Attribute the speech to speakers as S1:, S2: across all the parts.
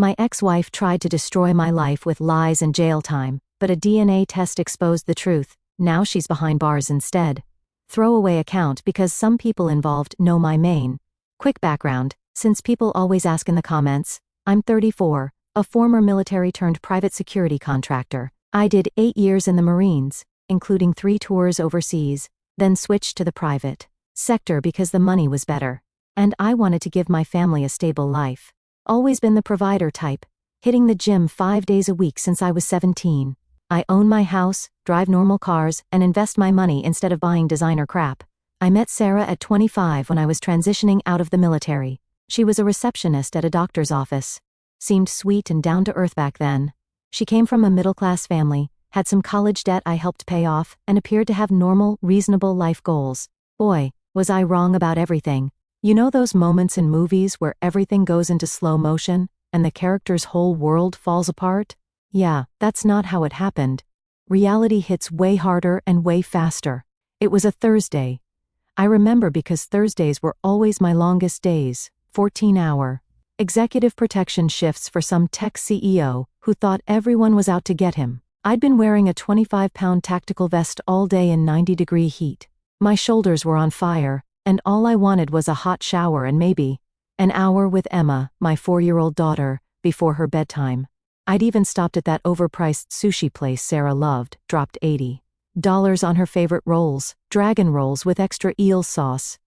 S1: My ex-wife tried to destroy my life with lies and jail time, but a DNA test exposed the truth. Now she's behind bars instead. Throwaway account because some people involved know my main. Quick background, since people always ask in the comments, I'm 34, a former military-turned-private security contractor. I did 8 years in the Marines, including 3 tours overseas, then switched to the private sector because the money was better. And I wanted to give my family a stable life. Always been the provider type, hitting the gym 5 days a week since I was 17. I own my house, drive normal cars, and invest my money instead of buying designer crap. I met Sarah at 25 when I was transitioning out of the military. She was a receptionist at a doctor's office. Seemed sweet and down-to-earth back then. She came from a middle-class family, had some college debt I helped pay off, and appeared to have normal, reasonable life goals. Boy, was I wrong about everything. You know those moments in movies where everything goes into slow motion, and the character's whole world falls apart? Yeah, that's not how it happened. Reality hits way harder and way faster. It was a Thursday. I remember because Thursdays were always my longest days, 14-hour. Executive protection shifts for some tech CEO who thought everyone was out to get him. I'd been wearing a 25-pound tactical vest all day in 90-degree heat. My shoulders were on fire, and all I wanted was a hot shower and maybe an hour with Emma, my 4-year-old daughter, before her bedtime. I'd even stopped at that overpriced sushi place Sarah loved, dropped $80 on her favorite rolls, dragon rolls with extra eel sauce.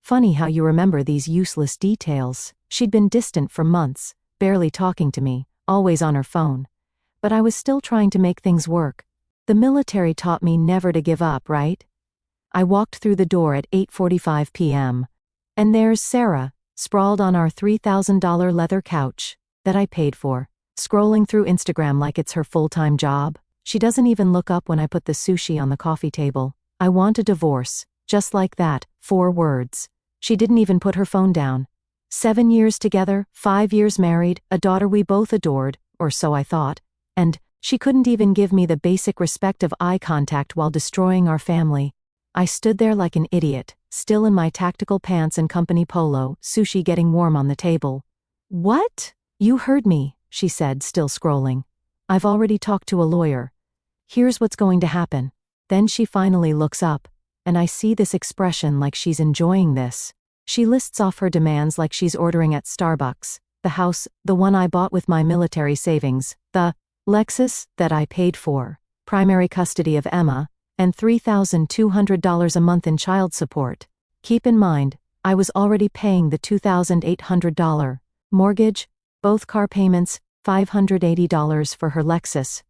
S1: Funny how you remember these useless details. She'd been distant for months, barely talking to me, always on her phone. But I was still trying to make things work. The military taught me never to give up, right? I walked through the door at 8:45 p.m. And there's Sarah, sprawled on our $3,000 leather couch that I paid for, scrolling through Instagram like it's her full-time job. She doesn't even look up when I put the sushi on the coffee table. I want a divorce, just like that, 4 words. She didn't even put her phone down. 7 years together, 5 years married, a daughter we both adored, or so I thought. And she couldn't even give me the basic respect of eye contact while destroying our family. I stood there like an idiot, still in my tactical pants and company polo, sushi getting warm on the table. What? You heard me, she said, still scrolling. I've already talked to a lawyer. Here's what's going to happen. Then she finally looks up, and I see this expression like she's enjoying this. She lists off her demands like she's ordering at Starbucks. The house, the one I bought with my military savings, the Lexus that I paid for, primary custody of Emma, and $3,200 a month in child support. Keep in mind, I was already paying the $2,800 mortgage, both car payments, $580 for her Lexus,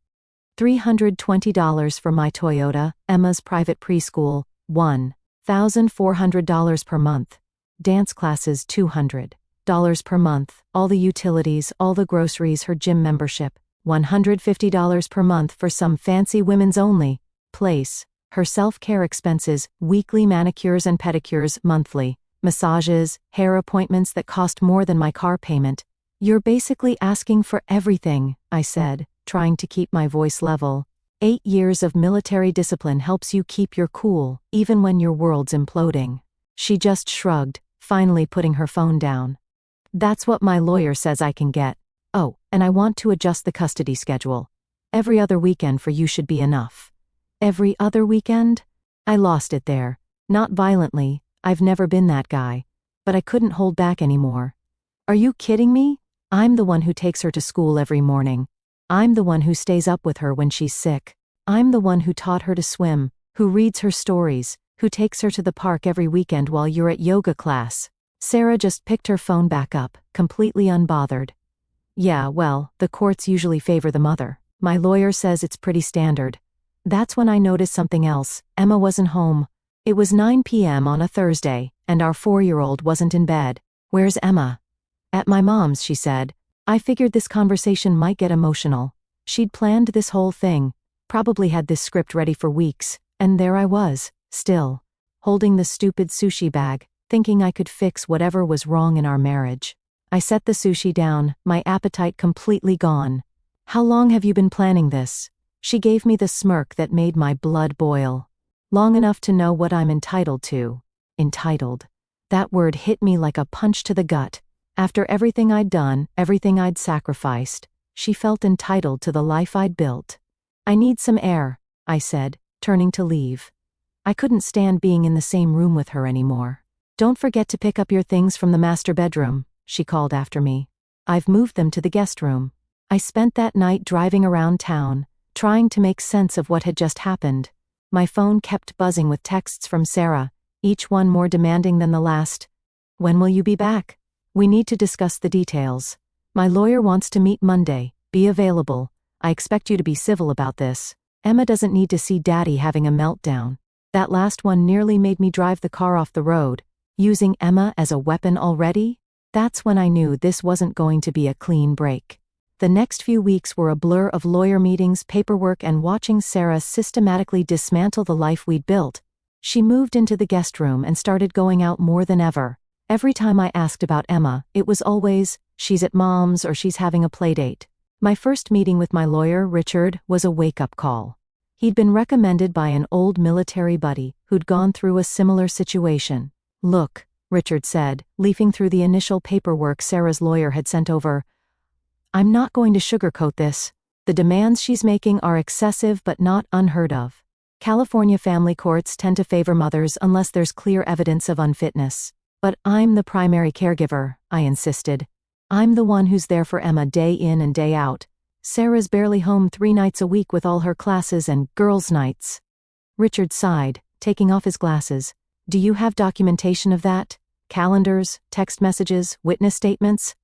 S1: $320 for my Toyota, Emma's private preschool, $1,400 per month, dance classes $200 per month, all the utilities, all the groceries, her gym membership, $150 per month for some fancy women's only place, her self-care expenses, weekly manicures and pedicures, monthly massages, hair appointments that cost more than my car payment. You're basically asking for everything, I said, trying to keep my voice level. 8 years of military discipline helps you keep your cool, even when your world's imploding. She just shrugged, finally putting her phone down. That's what my lawyer says I can get. Oh, and I want to adjust the custody schedule. Every other weekend for you should be enough. Every other weekend? I lost it there. Not violently, I've never been that guy. But I couldn't hold back anymore. Are you kidding me? I'm the one who takes her to school every morning. I'm the one who stays up with her when she's sick. I'm the one who taught her to swim, who reads her stories, who takes her to the park every weekend while you're at yoga class. Sarah just picked her phone back up, completely unbothered. Yeah, well, the courts usually favor the mother. My lawyer says it's pretty standard. That's when I noticed something else. Emma wasn't home. It was 9 p.m. on a Thursday, and our 4-year-old wasn't in bed. Where's Emma? At my mom's, she said. I figured this conversation might get emotional. She'd planned this whole thing, probably had this script ready for weeks, and there I was, still, holding the stupid sushi bag, thinking I could fix whatever was wrong in our marriage. I set the sushi down, my appetite completely gone. How long have you been planning this? She gave me the smirk that made my blood boil. Long enough to know what I'm entitled to. Entitled. That word hit me like a punch to the gut. After everything I'd done, everything I'd sacrificed, she felt entitled to the life I'd built. "I need some air," I said, turning to leave. I couldn't stand being in the same room with her anymore. "Don't forget to pick up your things from the master bedroom," she called after me. "I've moved them to the guest room." I spent that night driving around town, trying to make sense of what had just happened. My phone kept buzzing with texts from Sarah, each one more demanding than the last. "When will you be back? We need to discuss the details. My lawyer wants to meet Monday. Be available. I expect you to be civil about this. Emma doesn't need to see Daddy having a meltdown." That last one nearly made me drive the car off the road. Using Emma as a weapon already? That's when I knew this wasn't going to be a clean break. The next few weeks were a blur of lawyer meetings, paperwork, and watching Sarah systematically dismantle the life we'd built. She moved into the guest room and started going out more than ever. Every time I asked about Emma, it was always, "She's at Mom's" or "She's having a playdate." My first meeting with my lawyer, Richard, was a wake-up call. He'd been recommended by an old military buddy who'd gone through a similar situation. "Look," Richard said, leafing through the initial paperwork Sarah's lawyer had sent over, "I'm not going to sugarcoat this. The demands she's making are excessive but not unheard of. California family courts tend to favor mothers unless there's clear evidence of unfitness. But I'm the primary caregiver," I insisted. "I'm the one who's there for Emma day in and day out. Sarah's barely home 3 nights a week with all her classes and girls' nights." Richard sighed, taking off his glasses. "Do you have documentation of that? Calendars, text messages, witness statements?"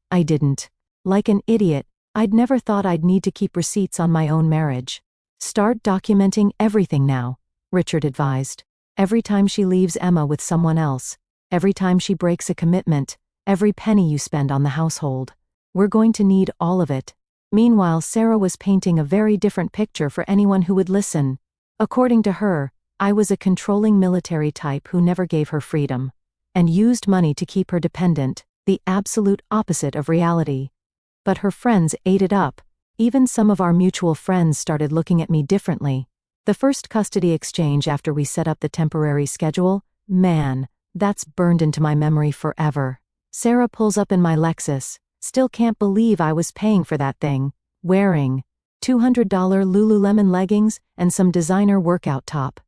S1: I didn't. Like an idiot, I'd never thought I'd need to keep receipts on my own marriage. "Start documenting everything now," Richard advised. "Every time she leaves Emma with someone else, every time she breaks a commitment, every penny you spend on the household. We're going to need all of it." Meanwhile, Sarah was painting a very different picture for anyone who would listen. According to her, I was a controlling military type who never gave her freedom, and used money to keep her dependent, the absolute opposite of reality. But her friends ate it up. Even some of our mutual friends started looking at me differently. The first custody exchange after we set up the temporary schedule, man, that's burned into my memory forever. Sarah pulls up in my Lexus. Still can't believe I was paying for that thing, wearing $200 Lululemon leggings and some designer workout top.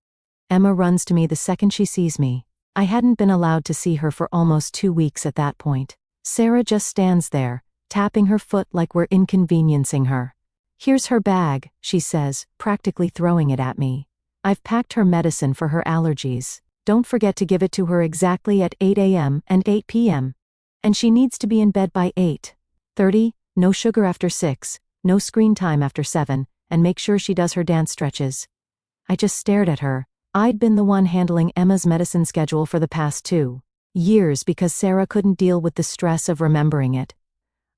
S1: Emma runs to me the second she sees me. I hadn't been allowed to see her for almost 2 weeks at that point. Sarah just stands there, tapping her foot like we're inconveniencing her. "Here's her bag," she says, practically throwing it at me. "I've packed her medicine for her allergies. Don't forget to give it to her exactly at 8 a.m. and 8 p.m. And she needs to be in bed by 8:30, no sugar after 6, no screen time after 7, and make sure she does her dance stretches." I just stared at her. I'd been the one handling Emma's medicine schedule for the past 2 years because Sarah couldn't deal with the stress of remembering it.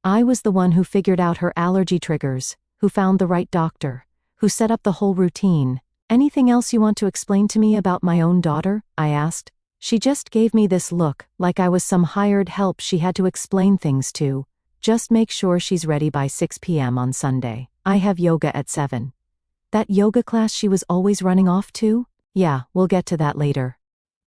S1: I was the one who figured out her allergy triggers, who found the right doctor, who set up the whole routine. "Anything else you want to explain to me about my own daughter?" I asked. She just gave me this look, like I was some hired help she had to explain things to. "Just make sure she's ready by 6 p.m. on Sunday. I have yoga at 7. That yoga class she was always running off to? Yeah, we'll get to that later.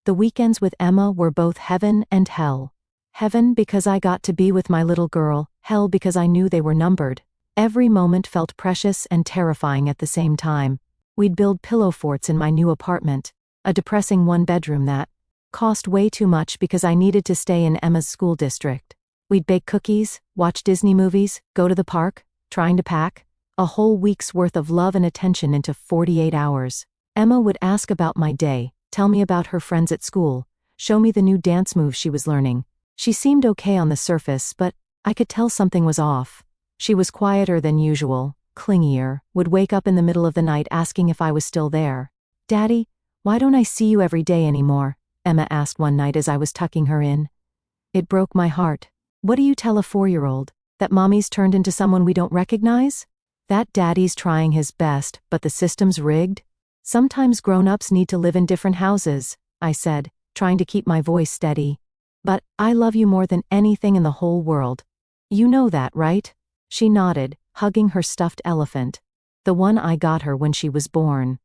S1: The weekends with Emma were both heaven and hell. Heaven because I got to be with my little girl, hell because I knew they were numbered. Every moment felt precious and terrifying at the same time. We'd build pillow forts in my new apartment, a depressing 1-bedroom that cost way too much because I needed to stay in Emma's school district. We'd bake cookies, watch Disney movies, go to the park, trying to pack a whole week's worth of love and attention into 48 hours. Emma would ask about my day, tell me about her friends at school, show me the new dance moves she was learning. She seemed okay on the surface, but I could tell something was off. She was quieter than usual, clingier, would wake up in the middle of the night asking if I was still there. "Daddy, why don't I see you every day anymore?" Emma asked one night as I was tucking her in. It broke my heart. What do you tell a 4-year-old? That mommy's turned into someone we don't recognize? That daddy's trying his best, but the system's rigged? Sometimes grown-ups need to live in different houses, I said, trying to keep my voice steady. But I love you more than anything in the whole world. You know that, right? She nodded, hugging her stuffed elephant. The one I got her when she was born.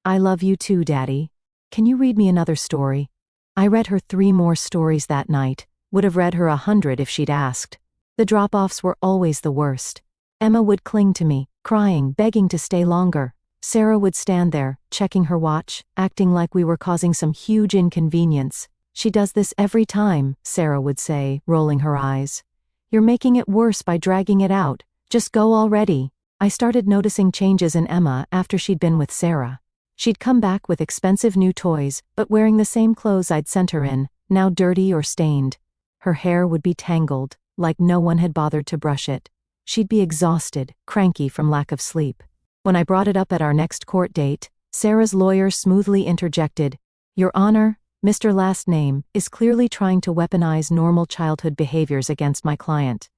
S1: "I love you too, Daddy. Can you read me another story?" I read her 3 more stories that night, Would have read her 100 if she'd asked. The drop-offs were always the worst. Emma would cling to me, crying, begging to stay longer. Sarah would stand there, checking her watch, acting like we were causing some huge inconvenience. "She does this every time," Sarah would say, rolling her eyes. "You're making it worse by dragging it out. Just go already." I started noticing changes in Emma after she'd been with Sarah. She'd come back with expensive new toys, but wearing the same clothes I'd sent her in, now dirty or stained. Her hair would be tangled, like no one had bothered to brush it. She'd be exhausted, cranky from lack of sleep. When I brought it up at our next court date, Sarah's lawyer smoothly interjected, "Your Honor, Mr. Last Name is clearly trying to weaponize normal childhood behaviors against my client.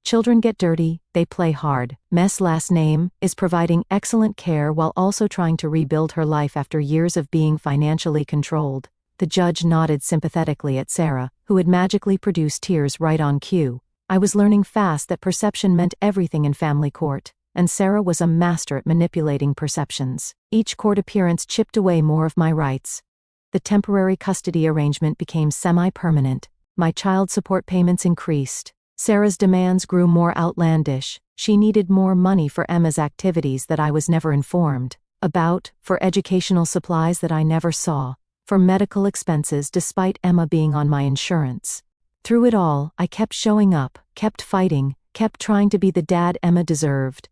S1: Children get dirty, they play hard. Miss Last Name is providing excellent care while also trying to rebuild her life after years of being financially controlled." The judge nodded sympathetically at Sarah, who had magically produced tears right on cue. I was learning fast that perception meant everything in family court, and Sarah was a master at manipulating perceptions. Each court appearance chipped away more of my rights. The temporary custody arrangement became semi-permanent. My child support payments increased. Sarah's demands grew more outlandish. She needed more money for Emma's activities that I was never informed about, for educational supplies that I never saw, for medical expenses despite Emma being on my insurance. Through it all, I kept showing up, kept fighting, kept trying to be the dad Emma deserved,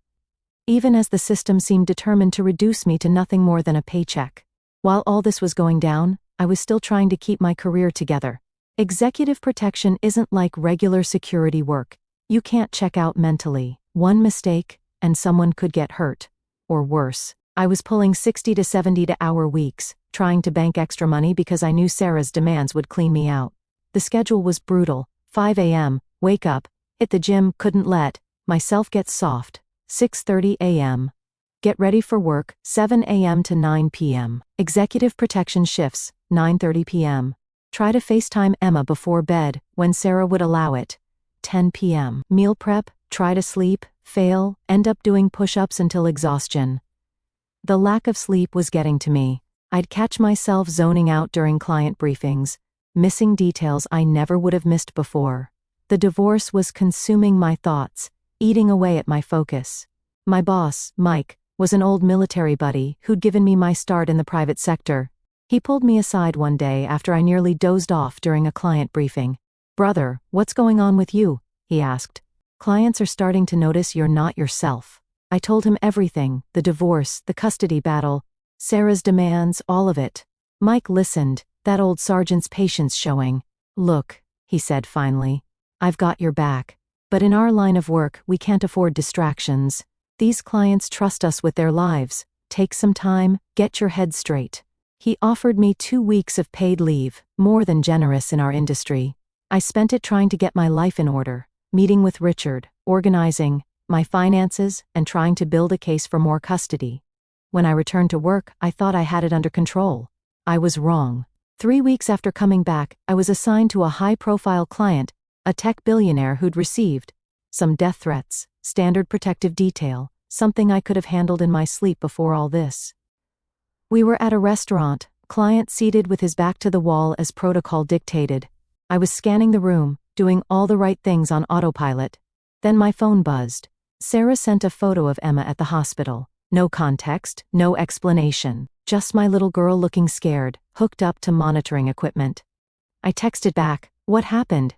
S1: even as the system seemed determined to reduce me to nothing more than a paycheck. While all this was going down, I was still trying to keep my career together. Executive protection isn't like regular security work. You can't check out mentally. One mistake, and someone could get hurt. Or worse. I was pulling 60 to 70-hour weeks, trying to bank extra money because I knew Sarah's demands would clean me out. The schedule was brutal. 5 a.m., wake up, hit the gym, couldn't let myself get soft. 6:30 a.m. Get ready for work, 7 a.m. to 9 p.m. Executive protection shifts, 9:30 p.m. Try to FaceTime Emma before bed, when Sarah would allow it. 10 p.m. Meal prep, try to sleep, fail, end up doing push-ups until exhaustion. The lack of sleep was getting to me. I'd catch myself zoning out during client briefings, missing details I never would have missed before. The divorce was consuming my thoughts, eating away at my focus. My boss, Mike, was an old military buddy who'd given me my start in the private sector. He pulled me aside one day after I nearly dozed off during a client briefing. "Brother, what's going on with you?" he asked. "Clients are starting to notice you're not yourself." I told him everything, the divorce, the custody battle, Sarah's demands, all of it. Mike listened, that old sergeant's patience showing. "Look," he said finally, "I've got your back. But in our line of work, we can't afford distractions. These clients trust us with their lives. Take some time, get your head straight." He offered me 2 weeks of paid leave, more than generous in our industry. I spent it trying to get my life in order, meeting with Richard, organizing my finances, and trying to build a case for more custody. When I returned to work, I thought I had it under control. I was wrong. 3 weeks after coming back, I was assigned to a high-profile client, a tech billionaire who'd received some death threats, standard protective detail, something I could have handled in my sleep before all this. We were at a restaurant, client seated with his back to the wall as protocol dictated. I was scanning the room, doing all the right things on autopilot. Then my phone buzzed. Sarah sent a photo of Emma at the hospital. No context, no explanation. Just my little girl looking scared, hooked up to monitoring equipment. I texted back, "What happened?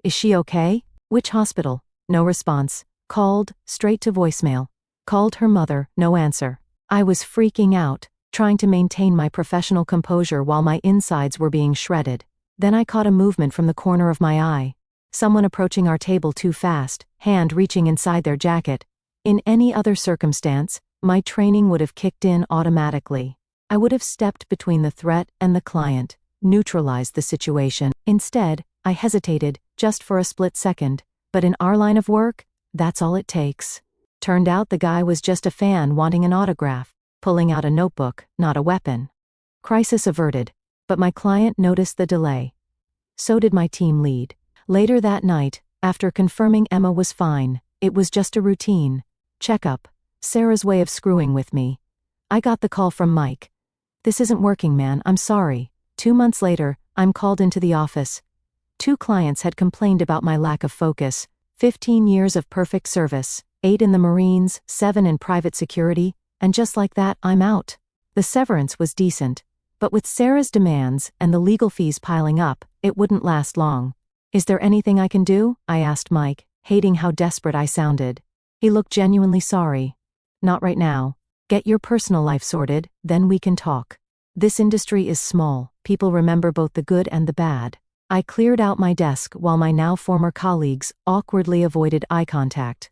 S1: Is she okay? Which hospital?" No response. Called, straight to voicemail. Called her mother, no answer. I was freaking out, trying to maintain my professional composure while my insides were being shredded. Then I caught a movement from the corner of my eye. Someone approaching our table too fast, hand reaching inside their jacket. In any other circumstance, my training would have kicked in automatically. I would have stepped between the threat and the client, neutralized the situation. Instead, I hesitated, just for a split second. But in our line of work, that's all it takes. Turned out the guy was just a fan wanting an autograph, pulling out a notebook, not a weapon. Crisis averted. But my client noticed the delay. So did my team lead. Later that night, after confirming Emma was fine, it was just a routine checkup, Sarah's way of screwing with me. I got the call from Mike. "This isn't working, man, I'm sorry." 2 months later, I'm called into the office. 2 clients had complained about my lack of focus, 15 years of perfect service, 8 in the Marines, 7 in private security, and just like that, I'm out. The severance was decent, but with Sarah's demands and the legal fees piling up, it wouldn't last long. Is there anything I can do? I asked Mike, hating how desperate I sounded. He looked genuinely sorry. Not right now. Get your personal life sorted, then we can talk. This industry is small, people remember both the good and the bad. I cleared out my desk while my now former colleagues awkwardly avoided eye contact.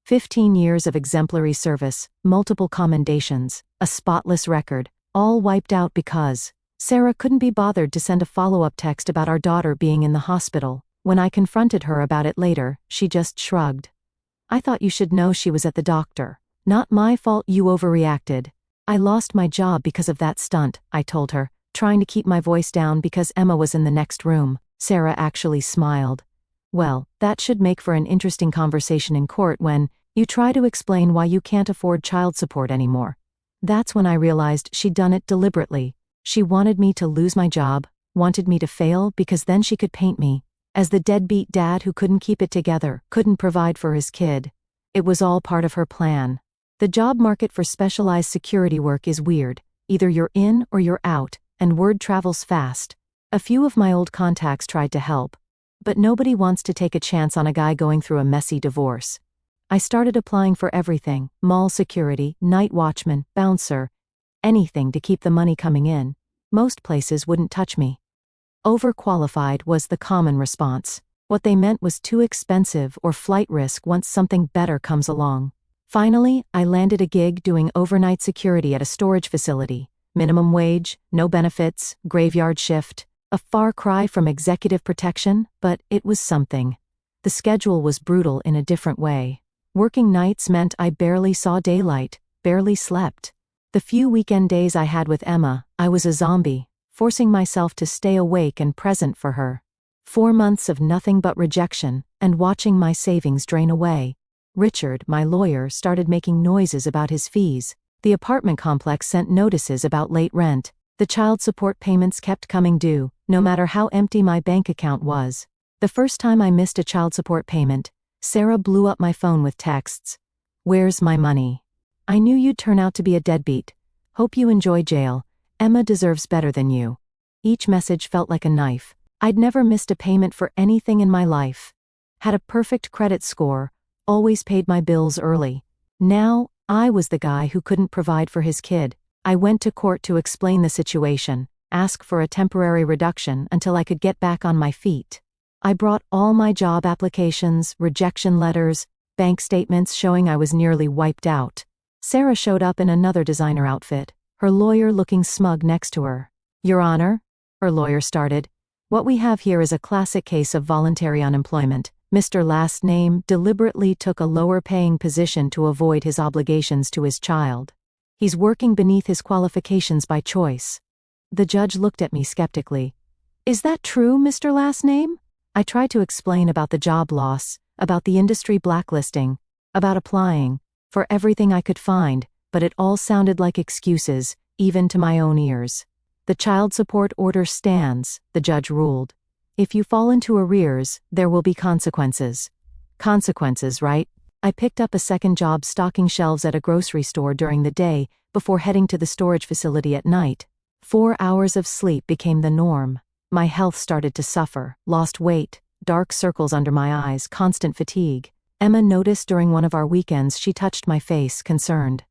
S1: 15 years of exemplary service, multiple commendations, a spotless record, all wiped out because Sarah couldn't be bothered to send a follow-up text about our daughter being in the hospital. When I confronted her about it later, she just shrugged. I thought you should know she was at the doctor. Not my fault you overreacted. I lost my job because of that stunt, I told her, trying to keep my voice down because Emma was in the next room. Sarah actually smiled. Well, that should make for an interesting conversation in court when you try to explain why you can't afford child support anymore. That's when I realized she'd done it deliberately. She wanted me to lose my job, wanted me to fail because then she could paint me as the deadbeat dad who couldn't keep it together, couldn't provide for his kid. It was all part of her plan. The job market for specialized security work is weird. Either you're in or you're out, and word travels fast. A few of my old contacts tried to help, but nobody wants to take a chance on a guy going through a messy divorce. I started applying for everything: mall security, night watchman, bouncer, anything to keep the money coming in. Most places wouldn't touch me. Overqualified was the common response. What they meant was too expensive or flight risk once something better comes along. Finally, I landed a gig doing overnight security at a storage facility. Minimum wage, no benefits, graveyard shift. A far cry from executive protection, but it was something. The schedule was brutal in a different way. Working nights meant I barely saw daylight, barely slept. The few weekend days I had with Emma, I was a zombie, forcing myself to stay awake and present for her. 4 months of nothing but rejection, and watching my savings drain away. Richard, my lawyer, started making noises about his fees. The apartment complex sent notices about late rent. The child support payments kept coming due, no matter how empty my bank account was. The first time I missed a child support payment, Sarah blew up my phone with texts. "Where's my money? I knew you'd turn out to be a deadbeat. Hope you enjoy jail. Emma deserves better than you." Each message felt like a knife. I'd never missed a payment for anything in my life. Had a perfect credit score, always paid my bills early. Now, I was the guy who couldn't provide for his kid. I went to court to explain the situation, ask for a temporary reduction until I could get back on my feet. I brought all my job applications, rejection letters, bank statements showing I was nearly wiped out. Sarah showed up in another designer outfit, her lawyer looking smug next to her. "Your Honor," her lawyer started, "what we have here is a classic case of voluntary unemployment. Mr. Last Name deliberately took a lower-paying position to avoid his obligations to his child. He's working beneath his qualifications by choice." The judge looked at me skeptically. "Is that true, Mr. Last Name?" I tried to explain about the job loss, about the industry blacklisting, about applying for everything I could find, but it all sounded like excuses, even to my own ears. "The child support order stands," the judge ruled. "If you fall into arrears, there will be consequences." Consequences, right? I picked up a second job stocking shelves at a grocery store during the day before heading to the storage facility at night. 4 hours of sleep became the norm. My health started to suffer, lost weight, dark circles under my eyes, constant fatigue. Emma noticed during one of our weekends she touched my face, concerned.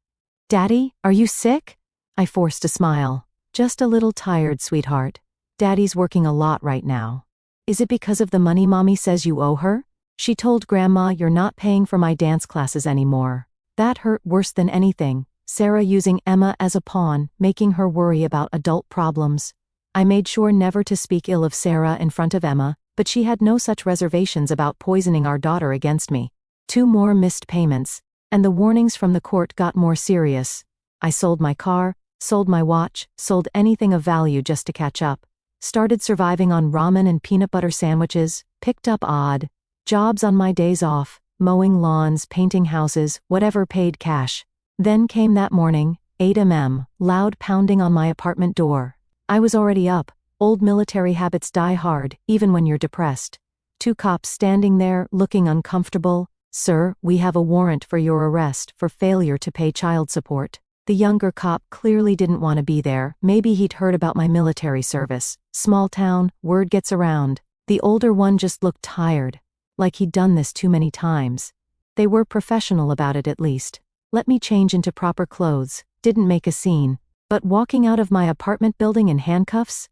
S1: "Daddy, are you sick?" I forced a smile. "Just a little tired, sweetheart. Daddy's working a lot right now." "Is it because of the money Mommy says you owe her?" "She told Grandma you're not paying for my dance classes anymore." That hurt worse than anything. Sarah using Emma as a pawn, making her worry about adult problems. I made sure never to speak ill of Sarah in front of Emma, but she had no such reservations about poisoning our daughter against me. 2 more missed payments, and the warnings from the court got more serious. I sold my car, sold my watch, sold anything of value just to catch up. Started surviving on ramen and peanut butter sandwiches, picked up odd jobs on my days off, mowing lawns, painting houses, whatever paid cash. Then came that morning, 8 a.m., loud pounding on my apartment door. I was already up, Old military habits die hard, even when you're depressed. Two cops standing there, looking uncomfortable. "Sir, we have a warrant for your arrest for failure to pay child support." The younger cop clearly didn't want to be there. Maybe he'd heard about my military service. Small town, word gets around. The older one just looked tired, like he'd done this too many times. They were professional about it at least. Let me change into proper clothes, didn't make a scene. But walking out of my apartment building in handcuffs?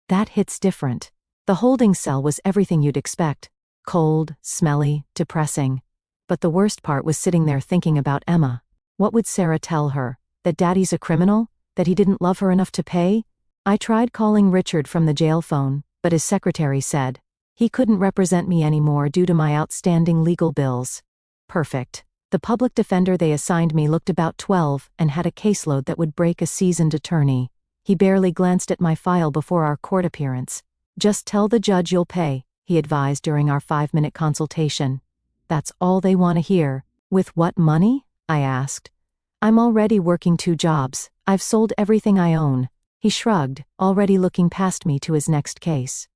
S1: That hits different. The holding cell was everything you'd expect. Cold, smelly, depressing. But the worst part was sitting there thinking about Emma. What would Sarah tell her? That Daddy's a criminal? That he didn't love her enough to pay? I tried calling Richard from the jail phone, but his secretary said he couldn't represent me anymore due to my outstanding legal bills. Perfect. The public defender they assigned me looked about 12 and had a caseload that would break a seasoned attorney. He barely glanced at my file before our court appearance. "Just tell the judge you'll pay," he advised during our 5-minute consultation. "That's all they want to hear." "With what money?" I asked. "I'm already working 2 jobs. I've sold everything I own." He shrugged, already looking past me to his next case.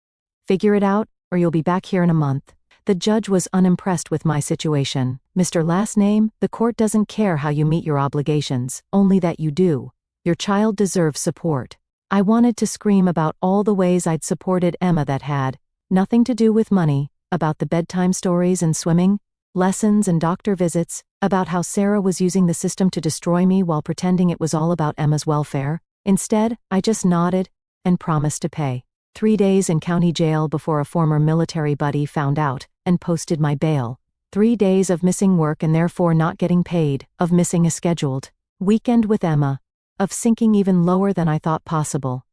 S1: "Figure it out, or you'll be back here in a month." The judge was unimpressed with my situation. "Mr. Last Name, the court doesn't care how you meet your obligations, only that you do. Your child deserves support." I wanted to scream about all the ways I'd supported Emma that had nothing to do with money, about the bedtime stories and swimming lessons and doctor visits, about how Sarah was using the system to destroy me while pretending it was all about Emma's welfare. Instead, I just nodded and promised to pay. 3 days in county jail before a former military buddy found out and posted my bail. 3 days of missing work and therefore not getting paid, of missing a scheduled weekend with Emma, of sinking even lower than I thought possible.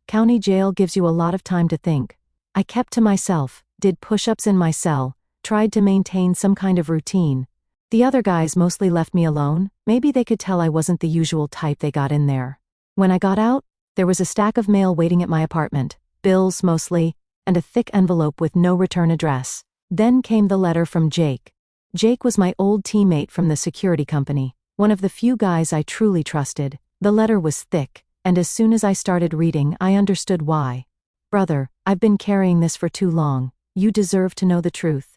S1: County jail gives you a lot of time to think. I kept to myself, did push-ups in my cell, tried to maintain some kind of routine. The other guys mostly left me alone. Maybe they could tell I wasn't the usual type they got in there. When I got out, there was a stack of mail waiting at my apartment, bills mostly, and a thick envelope with no return address. Then came the letter from Jake. Jake was my old teammate from the security company, one of the few guys I truly trusted. The letter was thick, and as soon as I started reading, I understood why. "Brother, I've been carrying this for too long. You deserve to know the truth."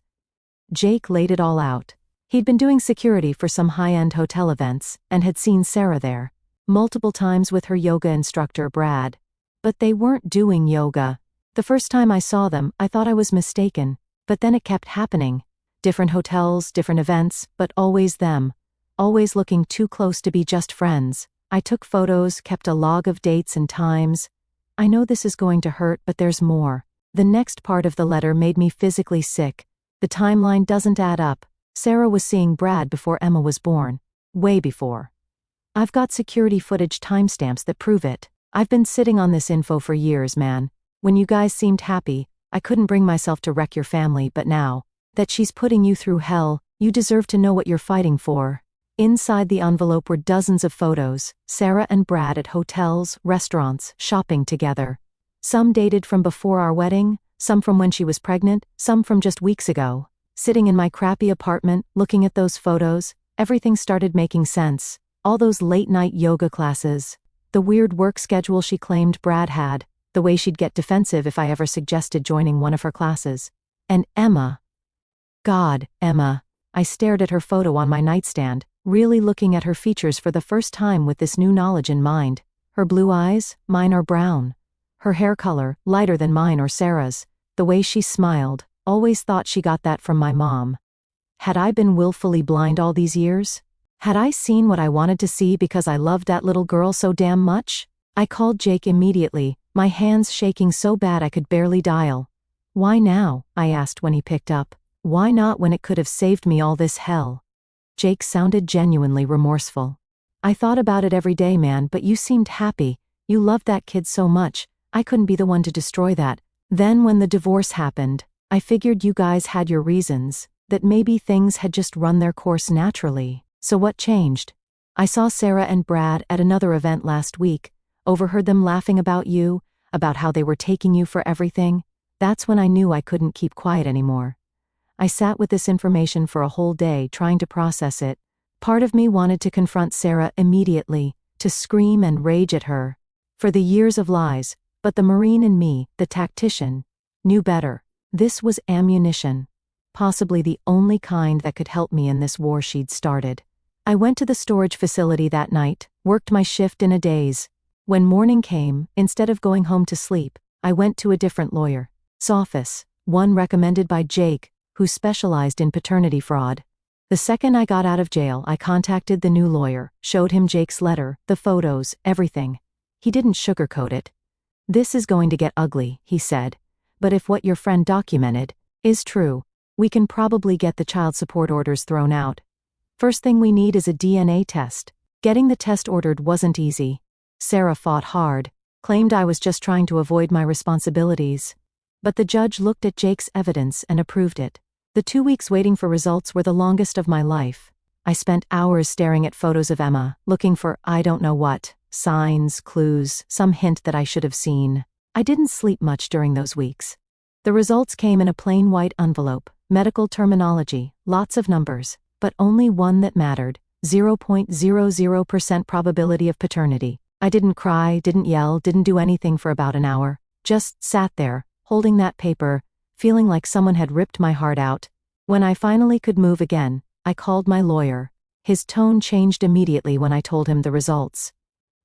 S1: Jake laid it all out. He'd been doing security for some high-end hotel events, and had seen Sarah there multiple times with her yoga instructor Brad. But they weren't doing yoga. The first time I saw them, I thought I was mistaken, but then it kept happening. Different hotels, different events, but always them. Always looking too close to be just friends. I took photos, kept a log of dates and times. I know this is going to hurt, but there's more. The next part of the letter made me physically sick. The timeline doesn't add up. Sarah was seeing Brad before Emma was born. Way before. I've got security footage timestamps that prove it. I've been sitting on this info for years, man. When you guys seemed happy, I couldn't bring myself to wreck your family, but now that she's putting you through hell, you deserve to know what you're fighting for. Inside the envelope were dozens of photos, Sarah and Brad at hotels, restaurants, shopping together. Some dated from before our wedding, some from when she was pregnant, some from just weeks ago. Sitting in my crappy apartment, looking at those photos, everything started making sense. All those late-night yoga classes, the weird work schedule she claimed Brad had, the way she'd get defensive if I ever suggested joining one of her classes. And Emma. God, Emma. I stared at her photo on my nightstand, really looking at her features for the first time with this new knowledge in mind. Her blue eyes, mine are brown. Her hair color, lighter than mine or Sarah's. The way she smiled, always thought she got that from my mom. Had I been willfully blind all these years? Had I seen what I wanted to see because I loved that little girl so damn much? I called Jake immediately, my hands shaking so bad I could barely dial. "Why now?" I asked when he picked up. "Why not when it could have saved me all this hell?" Jake sounded genuinely remorseful. "I thought about it every day, man, but you seemed happy. You loved that kid so much. I couldn't be the one to destroy that. Then when the divorce happened, I figured you guys had your reasons, that maybe things had just run their course naturally. So what changed? I saw Sarah and Brad at another event last week, overheard them laughing about you, about how they were taking you for everything. That's when I knew I couldn't keep quiet anymore. I sat with this information for a whole day trying to process it. Part of me wanted to confront Sarah immediately, to scream and rage at her. For the years of lies, But the Marine in me, the tactician, knew better. This was ammunition. Possibly the only kind that could help me in this war she'd started. I went to the storage facility that night, worked my shift in a daze. When morning came, instead of going home to sleep, I went to a different lawyer's office, one recommended by Jake, who specialized in paternity fraud. The second I got out of jail, I contacted the new lawyer, showed him Jake's letter, the photos, everything. He didn't sugarcoat it. "This is going to get ugly," he said. "But if what your friend documented is true, we can probably get the child support orders thrown out. First thing we need is a DNA test." Getting the test ordered wasn't easy. Sarah fought hard, claimed I was just trying to avoid my responsibilities. But the judge looked at Jake's evidence and approved it. The 2 weeks waiting for results were the longest of my life. I spent hours staring at photos of Emma, looking for I don't know what, signs, clues, some hint that I should have seen. I didn't sleep much during those weeks. The results came in a plain white envelope, medical terminology, lots of numbers, but only one that mattered: 0.00% probability of paternity. I didn't cry, didn't yell, didn't do anything for about an hour. Just sat there, holding that paper, feeling like someone had ripped my heart out. When I finally could move again, I called my lawyer. His tone changed immediately when I told him the results.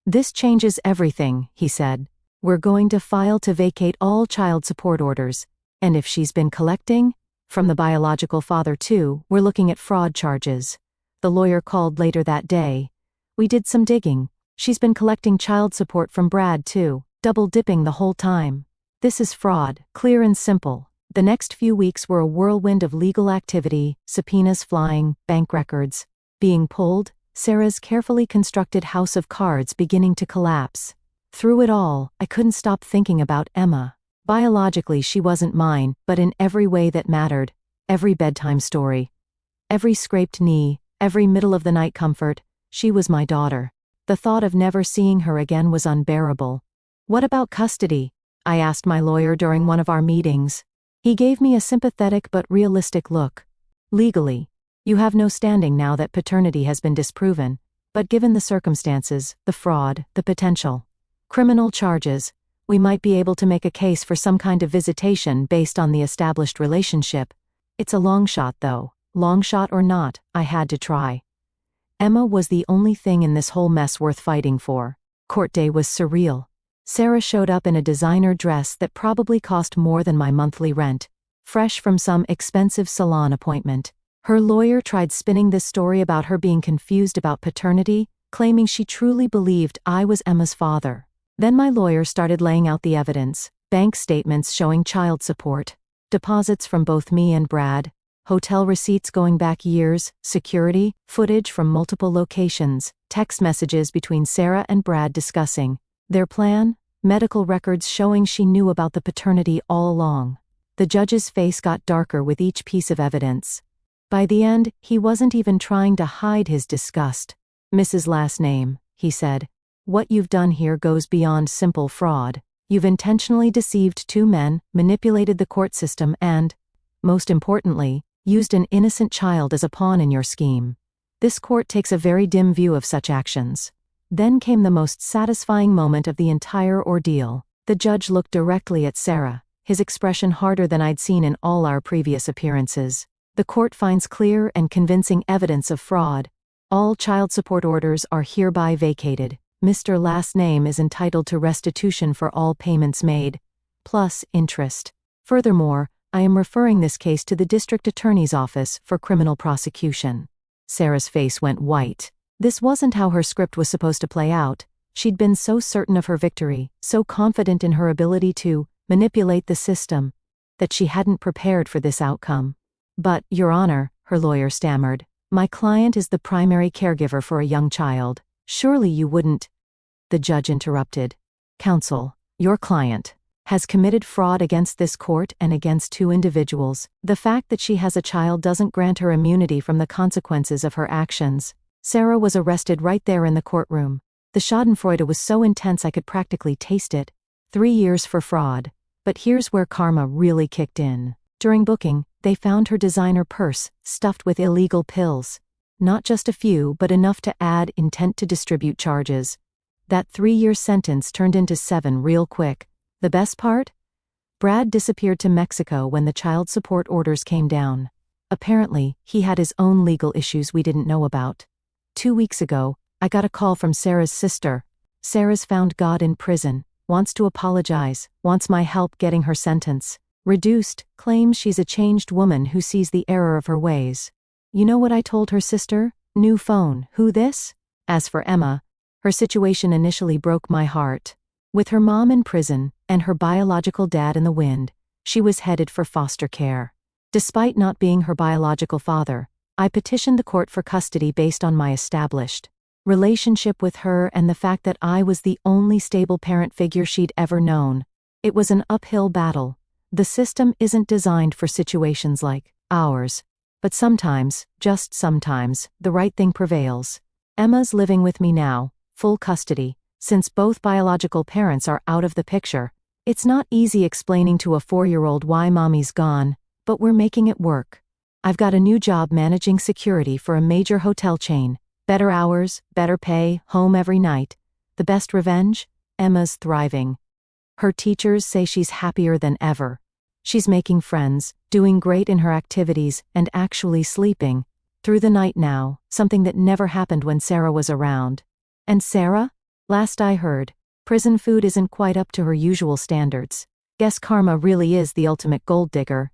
S1: "This changes everything," he said. "We're going to file to vacate all child support orders. And if she's been collecting from the biological father too, we're looking at fraud charges." The lawyer called later that day. "We did some digging. She's been collecting child support from Brad too, double-dipping the whole time. This is fraud, clear and simple." The next few weeks were a whirlwind of legal activity, subpoenas flying, bank records being pulled, Sarah's carefully constructed house of cards beginning to collapse. Through it all, I couldn't stop thinking about Emma. Biologically she wasn't mine, but in every way that mattered. Every bedtime story, every scraped knee, every middle-of-the-night comfort, she was my daughter. The thought of never seeing her again was unbearable. "What about custody?" I asked my lawyer during one of our meetings. He gave me a sympathetic but realistic look. "Legally, you have no standing now that paternity has been disproven, but given the circumstances, the fraud, the potential criminal charges, we might be able to make a case for some kind of visitation based on the established relationship. It's a long shot though. Long shot or not, I had to try." Emma was the only thing in this whole mess worth fighting for. Court day was surreal. Sarah showed up in a designer dress that probably cost more than my monthly rent, fresh from some expensive salon appointment. Her lawyer tried spinning this story about her being confused about paternity, claiming she truly believed I was Emma's father. Then my lawyer started laying out the evidence: bank statements showing child support, deposits from both me and Brad, hotel receipts going back years, security footage from multiple locations, text messages between Sarah and Brad discussing their plan, medical records showing she knew about the paternity all along. The judge's face got darker with each piece of evidence. By the end, he wasn't even trying to hide his disgust. "Mrs. Last Name," he said, "what you've done here goes beyond simple fraud. You've intentionally deceived two men, manipulated the court system and, most importantly, used an innocent child as a pawn in your scheme. This court takes a very dim view of such actions." Then came the most satisfying moment of the entire ordeal. The judge looked directly at Sarah, his expression harder than I'd seen in all our previous appearances. "The court finds clear and convincing evidence of fraud. All child support orders are hereby vacated. Mr. Last Name is entitled to restitution for all payments made, plus interest. Furthermore, I am referring this case to the district attorney's office for criminal prosecution." Sarah's face went white. This wasn't how her script was supposed to play out. She'd been so certain of her victory, so confident in her ability to manipulate the system, that she hadn't prepared for this outcome. "But, Your Honor," her lawyer stammered, "my client is the primary caregiver for a young child. Surely you wouldn't—" The judge interrupted. "Counsel, your client has committed fraud against this court and against two individuals. The fact that she has a child doesn't grant her immunity from the consequences of her actions." Sarah was arrested right there in the courtroom. The schadenfreude was so intense I could practically taste it. 3 years for fraud. But here's where karma really kicked in. During booking, they found her designer purse stuffed with illegal pills. Not just a few, but enough to add intent to distribute charges. That 3-year sentence turned into 7 real quick. The best part? Brad disappeared to Mexico when the child support orders came down. Apparently, he had his own legal issues we didn't know about. 2 weeks ago, I got a call from Sarah's sister. Sarah's found God in prison, wants to apologize, wants my help getting her sentence reduced, claims she's a changed woman who sees the error of her ways. You know what I told her sister? New phone, who this? As for Emma, her situation initially broke my heart. With her mom in prison, and her biological dad in the wind, she was headed for foster care. Despite not being her biological father, I petitioned the court for custody based on my established relationship with her and the fact that I was the only stable parent figure she'd ever known. It was an uphill battle. The system isn't designed for situations like ours. But sometimes, just sometimes, the right thing prevails. Emma's living with me now, full custody. Since both biological parents are out of the picture, it's not easy explaining to a 4-year-old why mommy's gone, but we're making it work. I've got a new job managing security for a major hotel chain. Better hours, better pay, home every night. The best revenge? Emma's thriving. Her teachers say she's happier than ever. She's making friends, doing great in her activities, and actually sleeping through the night now, something that never happened when Sarah was around. And Sarah? Last I heard, prison food isn't quite up to her usual standards. Guess karma really is the ultimate gold digger.